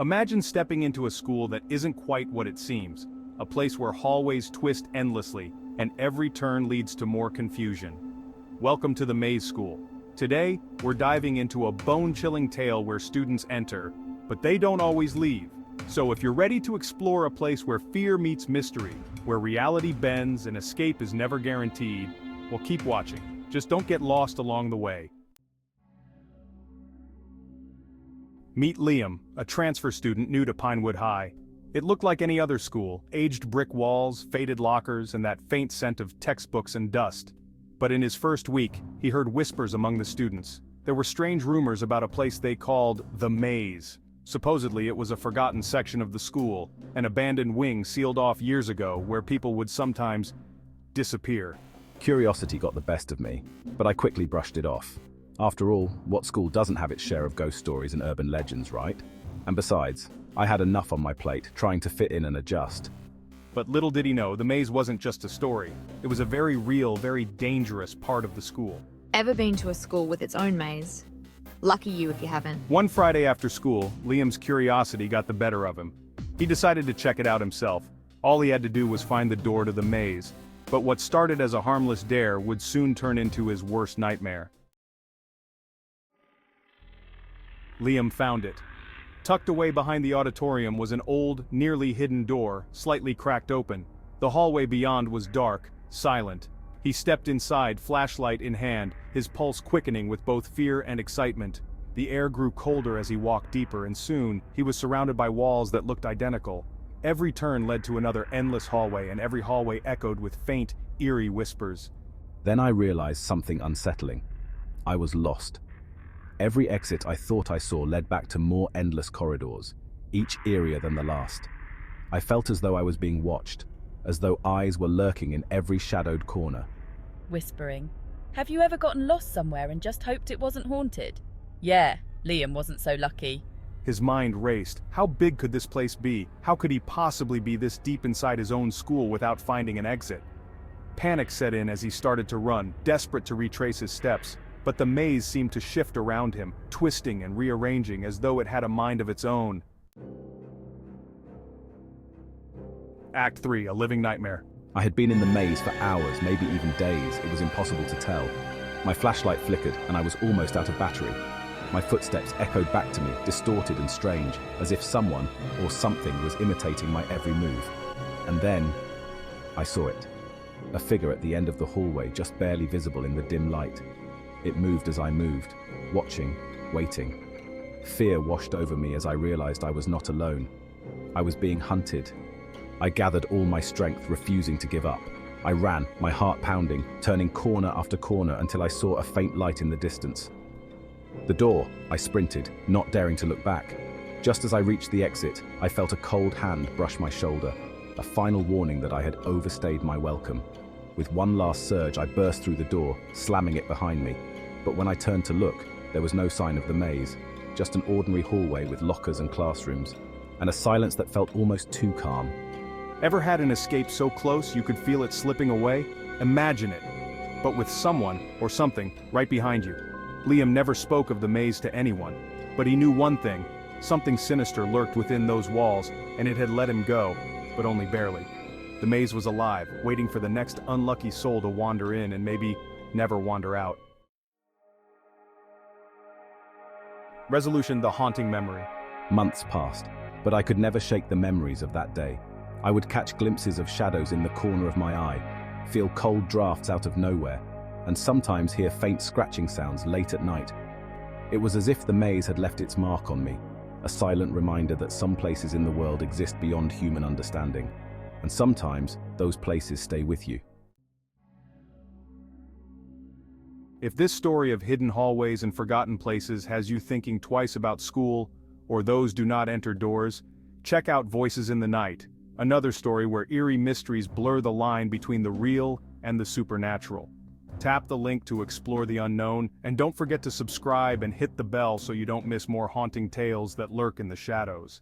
Imagine stepping into a school that isn't quite what it seems, a place where hallways twist endlessly, and every turn leads to more confusion. Welcome to the Maze School. Today, we're diving into a bone-chilling tale where students enter, but they don't always leave. So if you're ready to explore a place where fear meets mystery, where reality bends and escape is never guaranteed, well, keep watching. Just don't get lost along the way. Meet Liam, a transfer student new to Pinewood High. It looked like any other school, aged brick walls, faded lockers, and that faint scent of textbooks and dust. But in his first week, he heard whispers among the students. There were strange rumors about a place they called the Maze. Supposedly it was a forgotten section of the school, an abandoned wing sealed off years ago where people would sometimes disappear. Curiosity got the best of me, but I quickly brushed it off. After all, what school doesn't have its share of ghost stories and urban legends, right? And besides, I had enough on my plate trying to fit in and adjust. But little did he know, the maze wasn't just a story. It was a very real, very dangerous part of the school. Ever been to a school with its own maze? Lucky you if you haven't. One Friday after school, Liam's curiosity got the better of him. He decided to check it out himself. All he had to do was find the door to the maze. But what started as a harmless dare would soon turn into his worst nightmare. Liam found it. Tucked away behind the auditorium was an old, nearly hidden door, slightly cracked open. The hallway beyond was dark, silent. He stepped inside, flashlight in hand, his pulse quickening with both fear and excitement. The air grew colder as he walked deeper, and soon, he was surrounded by walls that looked identical. Every turn led to another endless hallway, and every hallway echoed with faint, eerie whispers. Then I realized something unsettling. I was lost. Every exit I thought I saw led back to more endless corridors, each eerier than the last. I felt as though I was being watched, as though eyes were lurking in every shadowed corner. Whispering. Have you ever gotten lost somewhere and just hoped it wasn't haunted? Yeah, Liam wasn't so lucky. His mind raced. How big could this place be? How could he possibly be this deep inside his own school without finding an exit? Panic set in as he started to run, desperate to retrace his steps. But the maze seemed to shift around him, twisting and rearranging as though it had a mind of its own. Act 3, a living nightmare. I had been in the maze for hours, maybe even days. It was impossible to tell. My flashlight flickered, and I was almost out of battery. My footsteps echoed back to me, distorted and strange, as if someone or something was imitating my every move. And then, I saw it. A figure at the end of the hallway, just barely visible in the dim light. It moved as I moved, watching, waiting. Fear washed over me as I realized I was not alone. I was being hunted. I gathered all my strength, refusing to give up. I ran, my heart pounding, turning corner after corner until I saw a faint light in the distance. The door, I sprinted, not daring to look back. Just as I reached the exit, I felt a cold hand brush my shoulder, a final warning that I had overstayed my welcome. With one last surge, I burst through the door, slamming it behind me. But when I turned to look, there was no sign of the maze, just an ordinary hallway with lockers and classrooms, and a silence that felt almost too calm. Ever had an escape so close you could feel it slipping away? Imagine it. But with someone, or something, right behind you. Liam never spoke of the maze to anyone, but he knew one thing. Something sinister lurked within those walls, and it had let him go, but only barely. The maze was alive, waiting for the next unlucky soul to wander in and maybe never wander out. Resolution: the haunting memory. Months passed, but I could never shake the memories of that day. I would catch glimpses of shadows in the corner of my eye, feel cold drafts out of nowhere, and sometimes hear faint scratching sounds late at night. It was as if the maze had left its mark on me, a silent reminder that some places in the world exist beyond human understanding. And sometimes, those places stay with you. If this story of hidden hallways and forgotten places has you thinking twice about school, or those do not enter doors, check out Voices in the Night, another story where eerie mysteries blur the line between the real and the supernatural. Tap the link to explore the unknown, and don't forget to subscribe and hit the bell so you don't miss more haunting tales that lurk in the shadows.